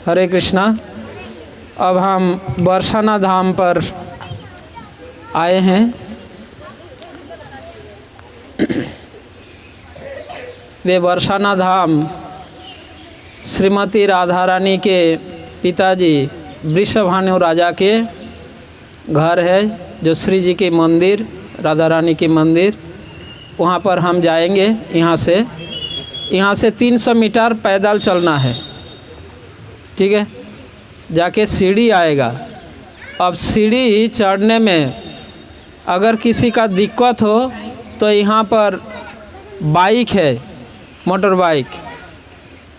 हरे कृष्णा। अब हम बरसाना धाम पर आए हैं। वे बरसाना धाम श्रीमती राधा रानी के पिताजी वृषभानु राजा के घर है, जो श्री जी के मंदिर, राधा रानी के मंदिर, वहाँ पर हम जाएंगे। यहाँ से 300 मीटर पैदल चलना है, ठीक है। जाके सीढ़ी आएगा। अब सीढ़ी चढ़ने में अगर किसी का दिक्कत हो तो यहाँ पर बाइक है, मोटर बाइक,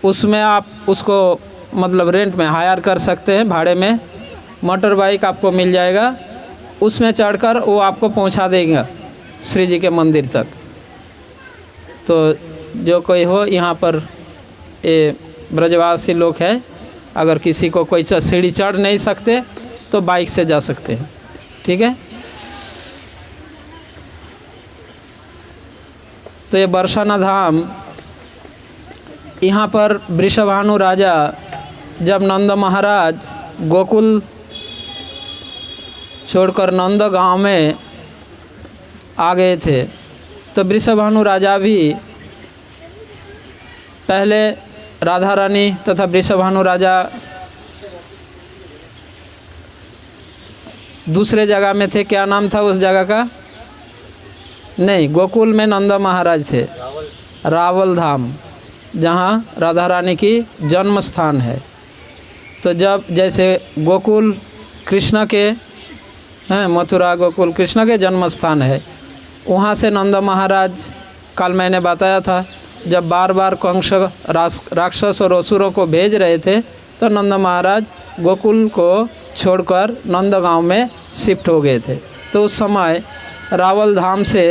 उसमें आप उसको मतलब रेंट में हायर कर सकते हैं, भाड़े में मोटर बाइक आपको मिल जाएगा। उसमें चढ़कर वो आपको पहुंचा देगा श्री जी के मंदिर तक। तो जो कोई हो यहाँ पर ये ब्रजवासी लोग हैं, अगर किसी को कोई सीढ़ी चढ़ नहीं सकते तो बाइक से जा सकते हैं, ठीक है। तो ये बरसाना धाम, यहाँ पर वृषभानु राजा जब नंद महाराज गोकुल छोड़कर नंद गांव में आ गए थे, तो वृषभानु राजा भी पहले राधा रानी तथा वृषभानु राजा दूसरे जगह में थे। क्या नाम था उस जगह का? नहीं, गोकुल में नंद महाराज थे, रावल धाम, जहाँ राधा रानी की जन्म स्थान है। तो जब जैसे गोकुल कृष्ण के हैं, मथुरा गोकुल कृष्ण के जन्म स्थान है, वहाँ से नंद महाराज, कल मैंने बताया था, जब बार बार कंस राक्षस और असुरों को भेज रहे थे तो नंद महाराज गोकुल को छोड़कर नंद गांव में शिफ्ट हो गए थे। तो उस समय रावल धाम से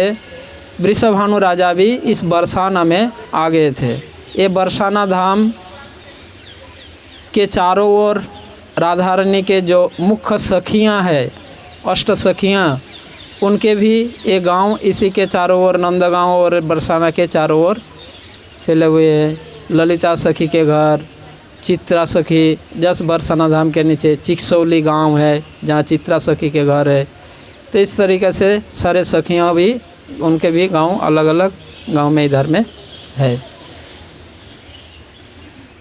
वृषभानु राजा भी इस बरसाना में आ गए थे। ये बरसाना धाम के चारों ओर राधा रानी के जो मुख्य सखियां हैं, अष्ट सखियां, उनके भी ये गांव इसी के चारों ओर, नंद गांव और बरसाना के चारों ओर फैले हुए हैं। ललिता सखी के घर, चित्रा सखी, जस बरसाना धाम के नीचे चिकसौली गांव है जहाँ चित्रा सखी के घर है। तो इस तरीके से सारे सखियाँ भी, उनके भी गांव अलग अलग गांव में इधर में है।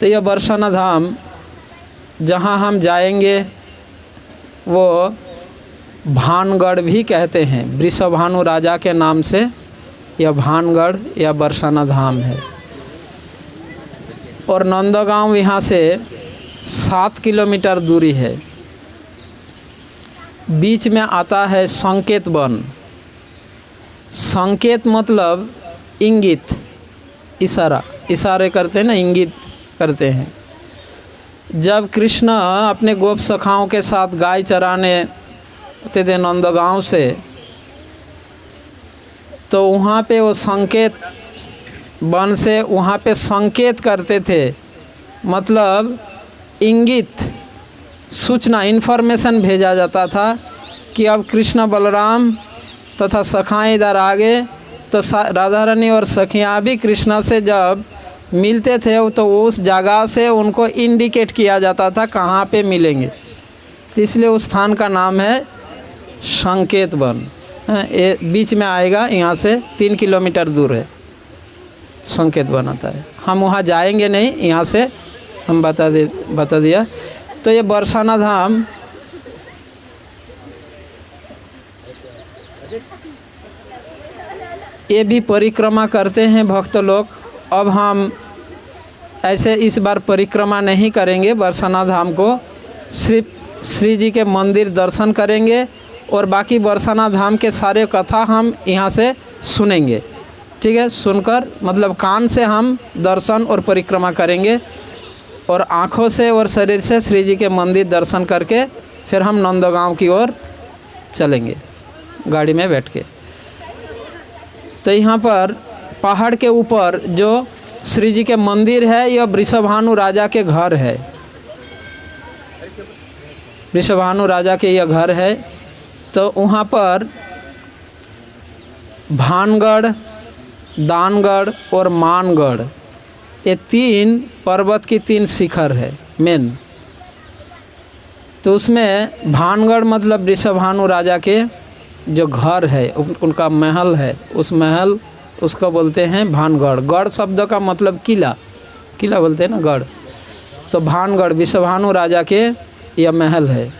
तो यह बरसाना धाम जहाँ हम जाएंगे वो भानगढ़ भी कहते हैं। वृषभानु राजा के नाम से यह भानगढ़ या बरसाना धाम है। और नंदगांव यहाँ से 7 किलोमीटर दूरी है। बीच में आता है संकेत वन। संकेत मतलब इंगित, इशारा, इशारे करते हैं ना, इंगित करते हैं। जब कृष्ण अपने गोप सखाओं के साथ गाय चराने आते थे नंदगांव से, तो वहाँ पे वो संकेत वन से वहाँ पे संकेत करते थे, मतलब इंगित, सूचना, इन्फॉर्मेशन भेजा जाता था कि अब कृष्ण बलराम तथा सखाएँ इधर आ गए। तो राधा रानी और सखियाँ भी कृष्ण से जब मिलते थे तो उस जगह से उनको इंडिकेट किया जाता था कहाँ पे मिलेंगे। इसलिए उस स्थान का नाम है संकेत वन। ये बीच में आएगा, यहाँ से 3 किलोमीटर दूर है संकेत वन आता है। हम वहाँ जाएंगे नहीं, यहाँ से हम बता दिया। तो ये बरसाना धाम ये भी परिक्रमा करते हैं भक्त लोग। अब हम ऐसे इस बार परिक्रमा नहीं करेंगे बरसाना धाम को, सिर्फ श्री जी के मंदिर दर्शन करेंगे और बाकी बरसाना धाम के सारे कथा हम यहाँ से सुनेंगे, ठीक है। सुनकर मतलब कान से हम दर्शन और परिक्रमा करेंगे और आँखों से और शरीर से श्री जी के मंदिर दर्शन करके फिर हम नंदगांव की ओर चलेंगे गाड़ी में बैठ के। तो यहाँ पर पहाड़ के ऊपर जो श्री जी के मंदिर है, यह वृषभानु राजा के घर है। वृषभानु राजा के यह घर है। तो वहाँ पर भानगढ़, दानगढ़ और मानगढ़, ये 3 पर्वत की 3 शिखर है मेन। तो उसमें भानगढ़ मतलब वृषभानु राजा के जो घर है, उनका महल है, उस महल उसको बोलते हैं भानगढ़। गढ़ शब्द का मतलब किला, किला बोलते हैं ना गढ़। तो भानगढ़ वृषभानु राजा के यह महल है।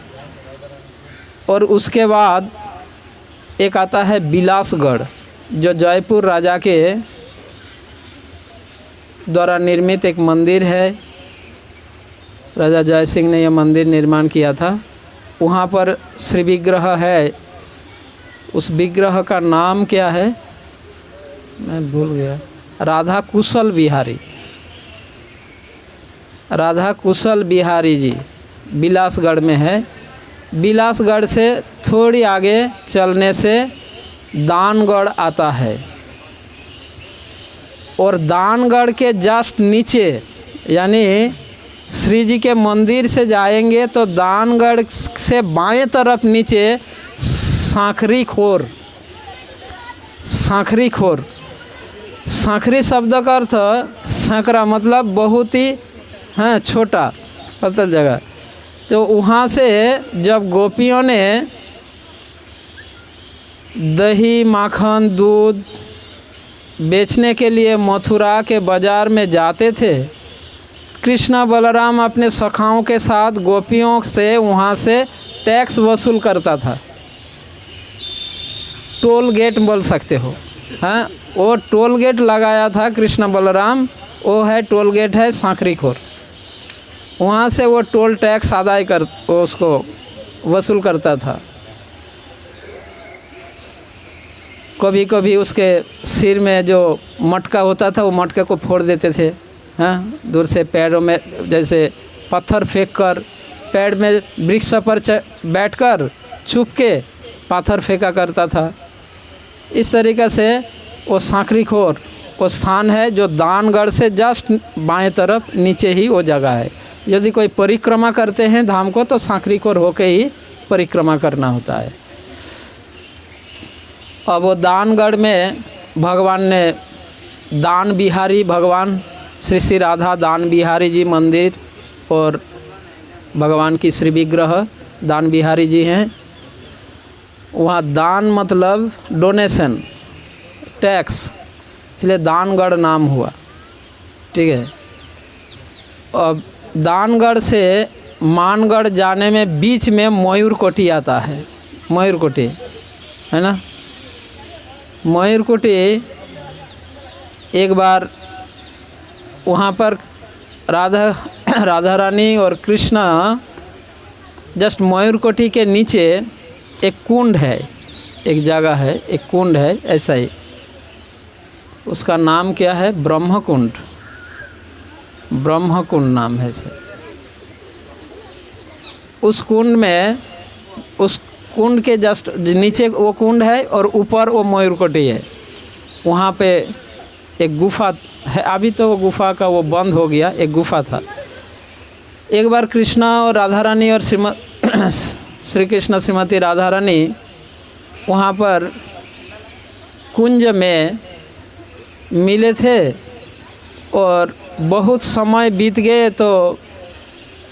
और उसके बाद एक आता है बिलासगढ़, जो जयपुर राजा के द्वारा निर्मित एक मंदिर है। राजा जय सिंह ने यह मंदिर निर्माण किया था। वहाँ पर श्री विग्रह है। उस विग्रह का नाम क्या है मैं भूल गया। राधा कुशल बिहारी, राधा कुशल बिहारी जी बिलासगढ़ में है। बिलासगढ़ से थोड़ी आगे चलने से दानगढ़ आता है, और दानगढ़ के जस्ट नीचे यानी श्री जी के मंदिर से जाएंगे तो दानगढ़ से बाएं तरफ नीचे सांखरी खोर, सांखरी खोर, सांखरी शब्द का अर्थ सांकरा मतलब बहुत ही छोटा पतल जगह। तो वहाँ से जब गोपियों ने दही माखन दूध बेचने के लिए मथुरा के बाज़ार में जाते थे, कृष्ण बलराम अपने सखाओं के साथ गोपियों से वहाँ से टैक्स वसूल करता था। टोल गेट बोल सकते हो, हाँ वो टोल गेट लगाया था कृष्ण बलराम, वो है टोल गेट है सांखरी खोर। वहाँ से वो टोल टैक्स अदाई कर उसको वसूल करता था। कभी कभी उसके सिर में जो मटका होता था वो मटके को फोड़ देते थे, हाँ दूर से पैरों में जैसे पत्थर फेंक कर, पैर में वृक्ष पर बैठकर छुप के पत्थर फेंका करता था। इस तरीक़े से वो सांखरी खोर वो स्थान है जो दानगढ़ से जस्ट बाएं तरफ नीचे ही वो जगह है। यदि कोई परिक्रमा करते हैं धाम को तो सांखरी खोर होके ही परिक्रमा करना होता है। अब वो दानगढ़ में भगवान ने दान बिहारी भगवान श्री श्री राधा दान बिहारी जी मंदिर और भगवान की श्री विग्रह दान बिहारी जी हैं। वहाँ दान मतलब डोनेशन टैक्स, इसलिए दानगढ़ नाम हुआ, ठीक है। अब दानगढ़ से मानगढ़ जाने में बीच में मयूरकोटी आता है, मयूरकोटी है ना। मयूरकोटी एक बार वहाँ पर राधा रानी और कृष्ण जस्ट मयूरकोटी के नीचे एक कुंड है, एक जगह है, एक कुंड है ऐसा ही, उसका नाम क्या है ब्रह्मकुंड, ब्रह्मकुंड नाम है सर। उस कुंड में उस कुंड के जस्ट नीचे वो कुंड है और ऊपर वो मयूरकोटी है। वहाँ पे एक गुफा है, अभी तो वो गुफा का वो बंद हो गया, एक गुफा था। एक बार कृष्णा और राधा रानी और श्री कृष्ण श्रीमती राधा रानी वहाँ पर कुंज में मिले थे और बहुत समय बीत गए तो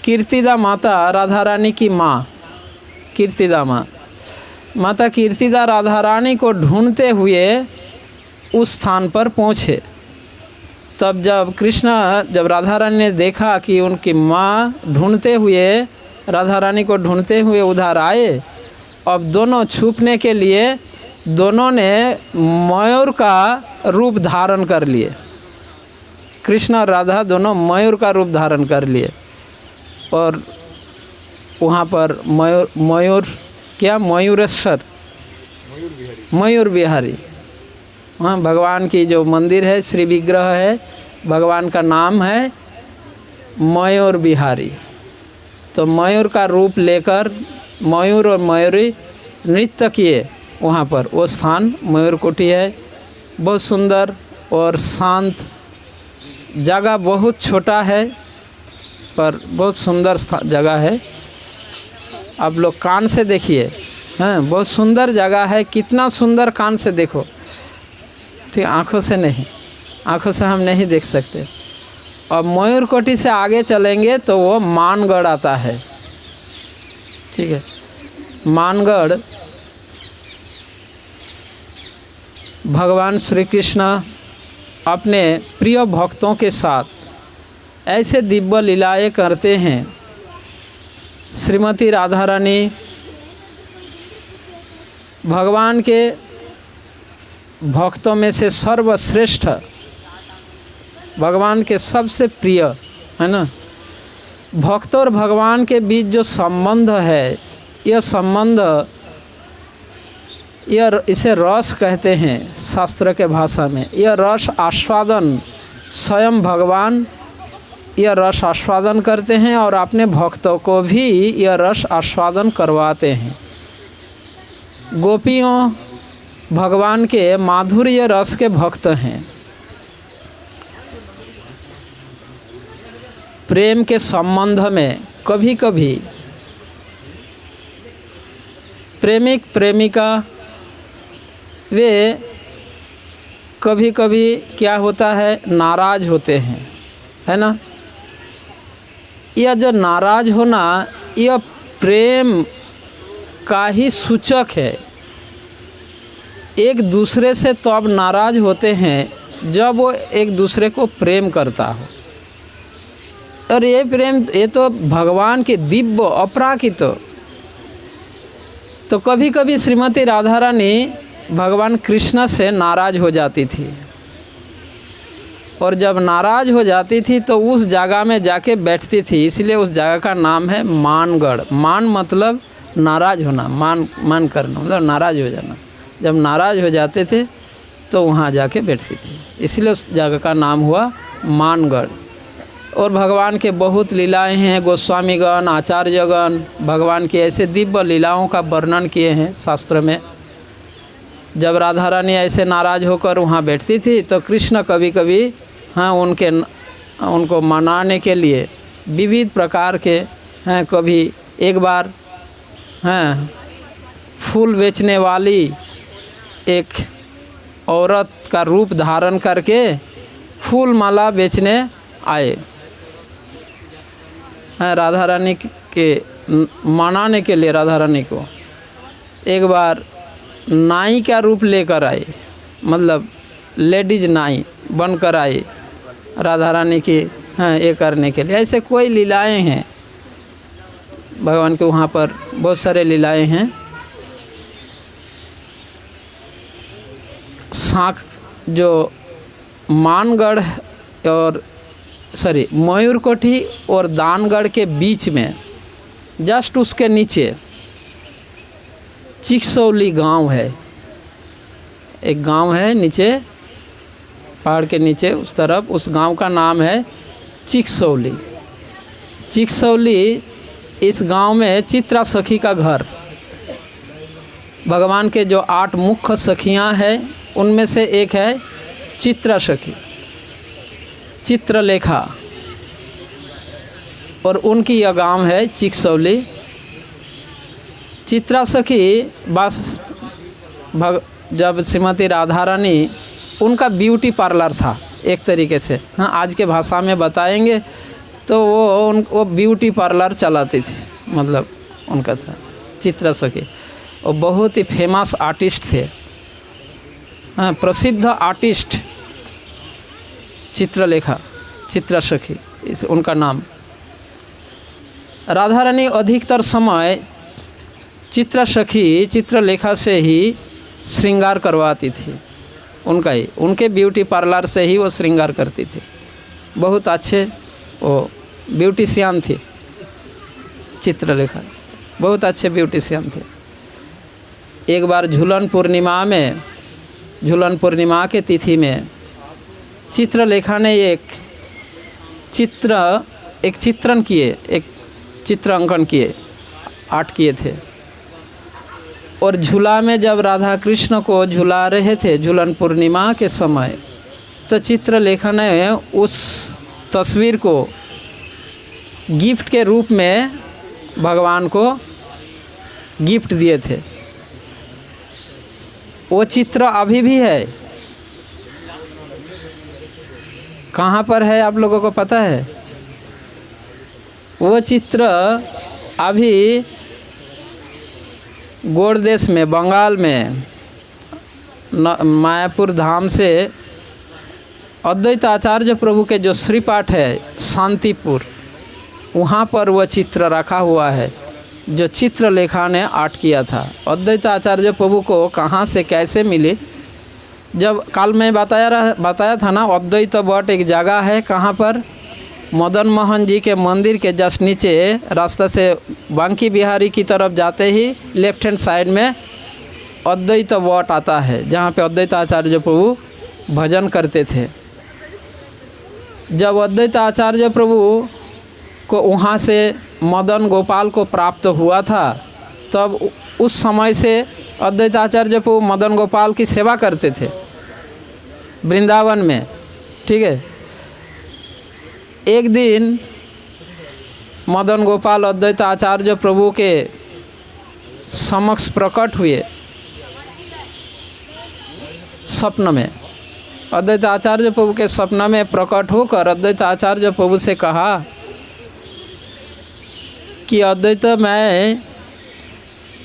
कीर्तिदा माता राधा रानी की माँ कीर्तिदा माता कीर्तिदा राधा रानी को ढूंढते हुए उस स्थान पर पहुँचे। तब जब राधा रानी ने देखा कि उनकी माँ ढूंढते हुए राधा रानी को ढूंढते हुए उधर आए, अब दोनों छुपने के लिए दोनों ने मयूर का रूप धारण कर लिए। कृष्ण और राधा दोनों मयूर का रूप धारण कर लिए और वहाँ पर मयूरेश्वर मयूर बिहारी वहाँ भगवान की जो मंदिर है श्री विग्रह है, भगवान का नाम है मयूर बिहारी। तो मयूर का रूप लेकर मयूर और मयूरी नृत्य किए वहाँ पर। वो स्थान मयूरकोटी है, बहुत सुंदर और शांत जगह, बहुत छोटा है पर बहुत सुंदर जगह है। आप लोग कान से देखिए, हाँ बहुत सुंदर जगह है। कितना सुंदर कान से देखो, ठीक, आँखों से नहीं, आँखों से हम नहीं देख सकते। और मयूरकोटी से आगे चलेंगे तो वो मानगढ़ आता है। ठीक है। मानगढ़ भगवान श्री कृष्ण अपने प्रिय भक्तों के साथ ऐसे दिव्य लीलाएं करते हैं। श्रीमती राधा रानी भगवान के भक्तों में से सर्वश्रेष्ठ, भगवान के सबसे प्रिय, है ना। भक्त और भगवान के बीच जो संबंध है, यह संबंध, यह इसे रस कहते हैं शास्त्र के भाषा में। यह रस आस्वादन स्वयं भगवान यह रस आस्वादन करते हैं और अपने भक्तों को भी यह रस आस्वादन करवाते हैं। गोपियों भगवान के माधुर्य रस के भक्त हैं। प्रेम के संबंध में कभी कभी प्रेमिक प्रेमिका वे कभी कभी क्या होता है, नाराज होते हैं, है ना। यह जो नाराज होना, यह प्रेम का ही सूचक है। एक दूसरे से तो अब नाराज होते हैं जब वो एक दूसरे को प्रेम करता हो। और ये प्रेम, ये तो भगवान के दिव्य अपराकित। तो कभी कभी श्रीमती राधा रानी भगवान कृष्ण से नाराज हो जाती थी, और जब नाराज हो जाती थी तो उस जगह में जाके बैठती थी। इसलिए उस जगह का नाम है मानगढ़। मान मतलब नाराज होना, मान करना मतलब नाराज हो जाना। जब नाराज हो जाते थे तो वहाँ जाके बैठती थी, इसलिए उस जगह का नाम हुआ मानगढ़। और भगवान के बहुत लीलाएं हैं। गोस्वामीगण, आचार्यगण भगवान की ऐसे दिव्य लीलाओं का वर्णन किए हैं शास्त्र में। जब राधा रानी ऐसे नाराज होकर वहाँ बैठती थी तो कृष्ण कभी कभी उनको मनाने के लिए विविध प्रकार के कभी एक बार फूल बेचने वाली एक औरत का रूप धारण करके फूल माला बेचने आए। राधा रानी के मनाने के लिए राधा रानी को एक बार नाई का रूप लेकर आए, मतलब लेडीज नाई बनकर आए राधा रानी की ये करने के लिए। ऐसे कोई लीलाएं हैं भगवान के, वहाँ पर बहुत सारे लीलाएं हैं। सांख जो मानगढ़ और मयूरकोठी और दानगढ़ के बीच में जस्ट उसके नीचे चिकसौली गांव है। एक गांव है नीचे पहाड़ के नीचे उस तरफ, उस गांव का नाम है चिकसौली। चिकसौली, इस गांव में चित्रा सखी का घर। भगवान के जो 8 मुख्य सखियां हैं उनमें से एक है चित्रा सखी, चित्रलेखा, और उनकी यह गांव है चिकसौली। चित्रा सखी बस जब श्रीमती राधा रानी, उनका ब्यूटी पार्लर था एक तरीके से, आज के भाषा में बताएंगे तो वो ब्यूटी पार्लर चलाती थी, मतलब उनका था चित्रा सखी। और बहुत ही फेमस आर्टिस्ट थे, प्रसिद्ध आर्टिस्ट चित्रलेखा, चित्रा सखी इस उनका नाम। राधा रानी अधिकतर समय चित्रा सखी चित्रलेखा से ही श्रृंगार करवाती थी, उनके ब्यूटी पार्लर से ही वो श्रृंगार करती थी। बहुत अच्छे वो ब्यूटिशियन थी चित्रलेखा, बहुत अच्छे ब्यूटिशियन थे। एक बार झूलन पूर्णिमा के तिथि में चित्रलेखा ने एक चित्रण किए, एक चित्र अंकन किए, आर्ट किए थे। और झूला में जब राधा कृष्ण को झूला रहे थे झूलन पूर्णिमा के समय, तो चित्रलेखा ने उस तस्वीर को गिफ्ट के रूप में भगवान को गिफ्ट दिए थे। वो चित्र अभी भी है। कहाँ पर है आप लोगों को पता है? वो चित्र अभी गौड़ देश में, बंगाल में मायापुर धाम से अद्वैत आचार्य प्रभु के जो श्रीपाठ है शांतिपुर, वहाँ पर वह चित्र रखा हुआ है जो चित्रलेखा ने आर्ट किया था। अद्वैत आचार्य प्रभु को कहाँ से कैसे मिली, जब काल में बताया था ना, अद्वैत बट एक जगह है कहाँ पर, मदन मोहन जी के मंदिर के जस्ट नीचे रास्ता से बांकी बिहारी की तरफ जाते ही लेफ्ट हैंड साइड में अद्वैत बट आता है, जहाँ पे अद्वैत आचार्य प्रभु भजन करते थे। जब अद्वैत आचार्य प्रभु को वहाँ से मदन गोपाल को प्राप्त हुआ था, तब उस समय से अद्वैत आचार्य प्रभु मदन गोपाल की सेवा करते थे वृंदावन में। ठीक है, एक दिन मदन गोपाल अद्वैत आचार्य प्रभु के समक्ष प्रकट हुए स्वप्न में। अद्वैत आचार्य प्रभु के स्वप्न में प्रकट होकर अद्वैत आचार्य प्रभु से कहा कि अद्वैत, मैं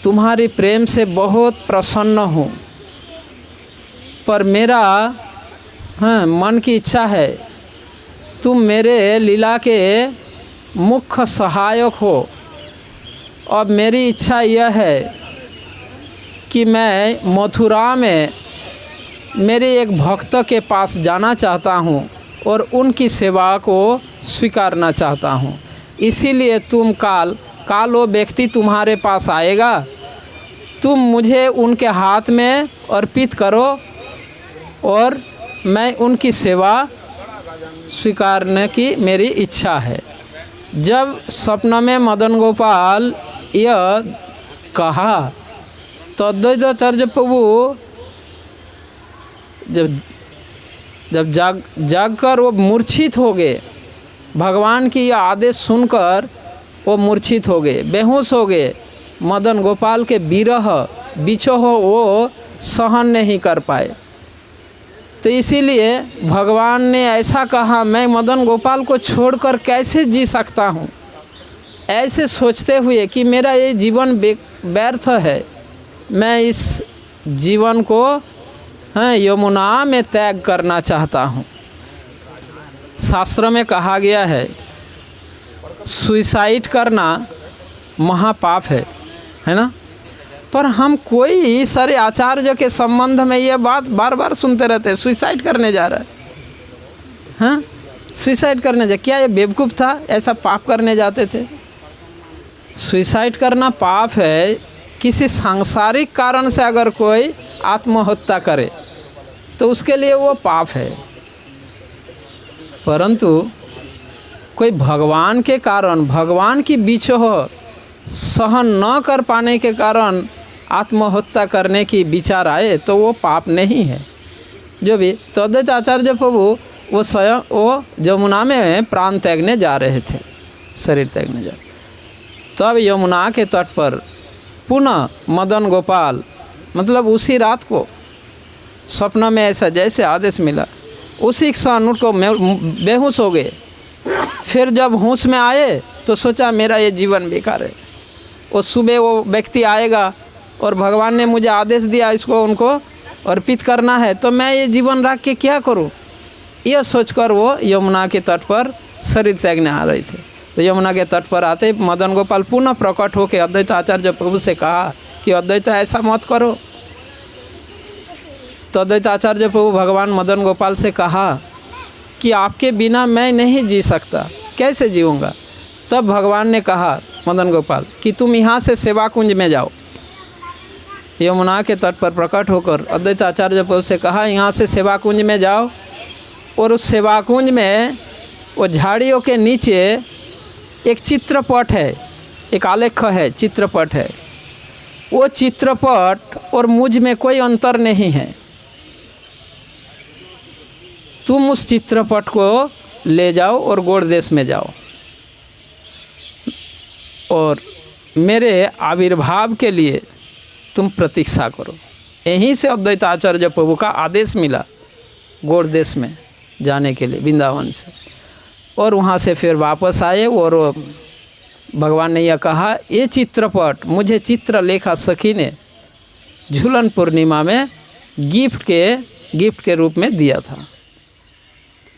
तुम्हारी प्रेम से बहुत प्रसन्न हूँ, पर मेरा मन की इच्छा है तुम मेरे लीला के मुख्य सहायक हो। अब मेरी इच्छा यह है कि मैं मथुरा में मेरे एक भक्त के पास जाना चाहता हूँ और उनकी सेवा को स्वीकारना चाहता हूँ। इसीलिए तुम काल वो व्यक्ति तुम्हारे पास आएगा, तुम मुझे उनके हाथ में अर्पित करो और मैं उनकी सेवा स्वीकारने की मेरी इच्छा है। जब स्वप्न में मदन गोपाल यह कहा तो अद्वैत आचार्य प्रभु जब जाग कर वो मूर्छित हो गए। भगवान की यह आदेश सुनकर वो मूर्छित हो गए, बेहोश हो गए। मदन गोपाल के विरह बिछोह वो सहन नहीं कर पाए। तो इसीलिए भगवान ने ऐसा कहा, मैं मदन गोपाल को छोड़कर कैसे जी सकता हूँ। ऐसे सोचते हुए कि मेरा ये जीवन व्यर्थ है, मैं इस जीवन को यमुना में त्याग करना चाहता हूँ। शास्त्र में कहा गया है सुसाइड करना महापाप है ना। पर हम कोई सारे आचार्य के संबंध में ये बात बार बार सुनते रहते हैं, सुसाइड करने जा रहा है। हाँ, सुसाइड करने जा, क्या ये बेवकूफ़ था ऐसा पाप करने जाते थे? सुसाइड करना पाप है। किसी सांसारिक कारण से अगर कोई आत्महत्या करे तो उसके लिए वो पाप है, परंतु कोई भगवान के कारण, भगवान की बिछोह सहन न कर पाने के कारण आत्महत्या करने की विचार आए तो वो पाप नहीं है। जो भी तो अद्वैत आचार्य प्रभु वो स्वयं वो यमुना में प्राण त्यागने जा रहे थे, शरीर त्यागने जा। तब यमुना के तट पर पुनः मदन गोपाल, मतलब उसी रात को स्वप्न में ऐसा जैसे आदेश मिला, उसी क्षण उनको बेहोश हो गए। फिर जब होश में आए तो सोचा मेरा ये जीवन बेकार है। वो सुबह वो व्यक्ति आएगा और भगवान ने मुझे आदेश दिया इसको उनको अर्पित करना है, तो मैं ये जीवन रख के क्या करूं? यह सोचकर वो यमुना के तट पर शरीर त्यागने आ रहे थे। तो यमुना के तट पर आते मदन गोपाल पुनः प्रकट होकर अद्वैत आचार्य प्रभु से कहा कि अद्वैत ऐसा मत करो। तो अद्वैत आचार्य प्रभु भगवान मदन गोपाल से कहा कि आपके बिना मैं नहीं जी सकता, कैसे जीऊँगा? तब भगवान ने कहा मदन गोपाल कि तुम यहाँ से सेवा कुंज में जाओ। यमुना के तट पर प्रकट होकर अद्वैत आचार्य प्रभु से कहा यहाँ से सेवा कुंज में जाओ, और उस सेवा कुंज में वो झाड़ियों के नीचे एक चित्रपट है, एक आलेख है, चित्रपट है। वो चित्रपट और मुझ में कोई अंतर नहीं है। तुम उस चित्रपट को ले जाओ और गौड़ देश में जाओ और मेरे आविर्भाव के लिए तुम प्रतीक्षा करो। यहीं से अद्वैत आचार्य प्रभु का आदेश मिला गौड़ देश में जाने के लिए वृंदावन से, और वहाँ से फिर वापस आए और भगवान ने यह कहा, ये चित्रपट मुझे चित्रलेखा सखी ने झूलन पूर्णिमा में गिफ्ट के रूप में दिया था।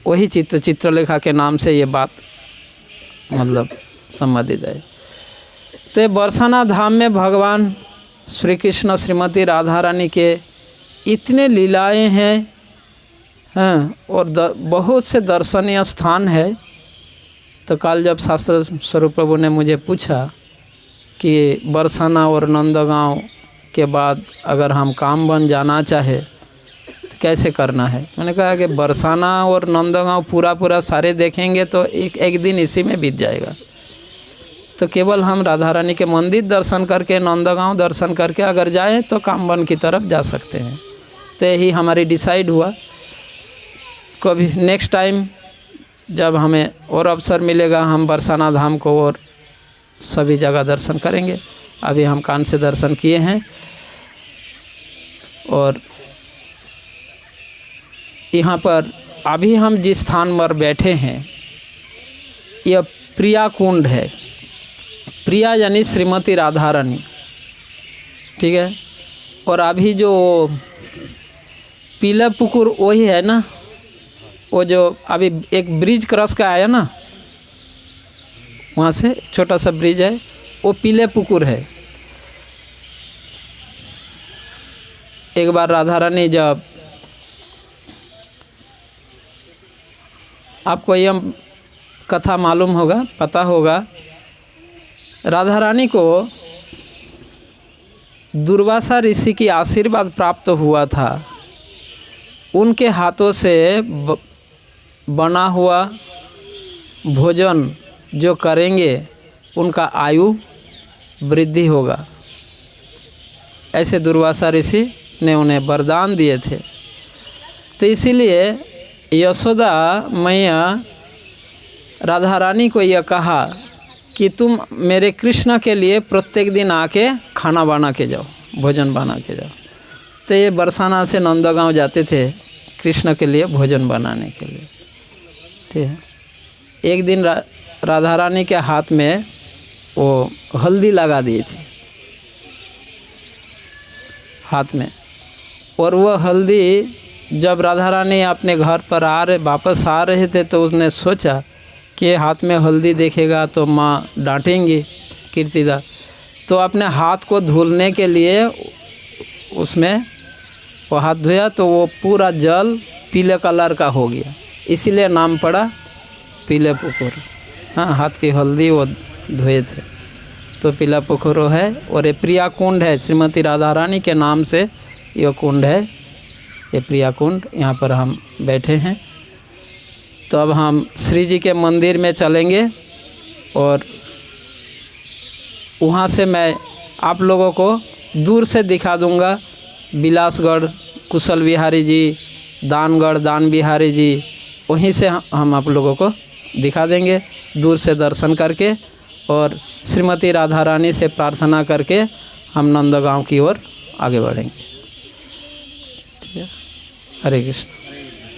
वही चित्रलेखा के नाम से ये बात मतलब संबंधित है। तो ये बरसाना धाम में भगवान श्री कृष्ण श्रीमती राधा रानी के इतने लीलाएं हैं, और बहुत से दर्शनीय स्थान है। तो कल जब शास्त्र स्वरूप प्रभु ने मुझे पूछा कि बरसाना और नंदगांव के बाद अगर हम कामवन जाना चाहे तो कैसे करना है, मैंने कहा कि बरसाना और नंदगांव पूरा सारे देखेंगे तो एक दिन इसी में बीत जाएगा। तो केवल हम राधा रानी के मंदिर दर्शन करके, नंदगांव दर्शन करके अगर जाएं तो कामवन की तरफ जा सकते हैं। तो यही हमारी डिसाइड हुआ। कभी नेक्स्ट टाइम जब हमें और अवसर मिलेगा हम बरसाना धाम को और सभी जगह दर्शन करेंगे। अभी हम कान से दर्शन किए हैं। और यहाँ पर अभी हम जिस स्थान पर बैठे हैं यह प्रिया कुंड है। प्रिया यानी श्रीमती राधा रानी, ठीक है। और अभी जो पीला पुकुर वही है ना, वो जो अभी एक ब्रिज क्रॉस का आया ना, वहाँ से छोटा सा ब्रिज है, वो पीले पुकुर है। एक बार राधा रानी जब, आपको यह कथा मालूम होगा, पता होगा, राधा रानी को दुर्वासा ऋषि की आशीर्वाद प्राप्त हुआ था। उनके हाथों से बना हुआ भोजन जो करेंगे उनका आयु वृद्धि होगा, ऐसे दुर्वासा ऋषि ने उन्हें वरदान दिए थे। तो इसीलिए यशोदा मैया राधा रानी को यह कहा कि तुम मेरे कृष्ण के लिए प्रत्येक दिन आके खाना बना के जाओ, भोजन बना के जाओ। तो ये बरसाना से नंदगांव जाते थे कृष्ण के लिए भोजन बनाने के लिए, ठीक है। एक दिन राधा रानी के हाथ में वो हल्दी लगा दी थी हाथ में, और वह हल्दी जब राधा रानी अपने घर पर वापस आ रहे थे तो उसने सोचा कि हाथ में हल्दी देखेगा तो माँ डांटेंगी कीर्तिदा। तो अपने हाथ को धुलने के लिए उसमें वो हाथ धोया तो वो पूरा जल पीले कलर का हो गया, इसीलिए नाम पड़ा पीले पुकुर। हाँ, हाथ की हल्दी वो धोए थे तो पीला पुकुर है। और ये प्रिया कुंड है, श्रीमती राधा रानी के नाम से यह कुंड है, ये प्रिया कुंड। यहाँ पर हम बैठे हैं। तो अब हम श्री जी के मंदिर में चलेंगे और वहाँ से मैं आप लोगों को दूर से दिखा दूँगा बिलासगढ़ कुशल विहारी जी, दानगढ़ दान बिहारी जी, वहीं से हम आप लोगों को दिखा देंगे दूर से दर्शन करके। और श्रीमती राधा रानी से प्रार्थना करके हम नंदगांव की ओर आगे बढ़ेंगे, ठीक है। हरे कृष्ण।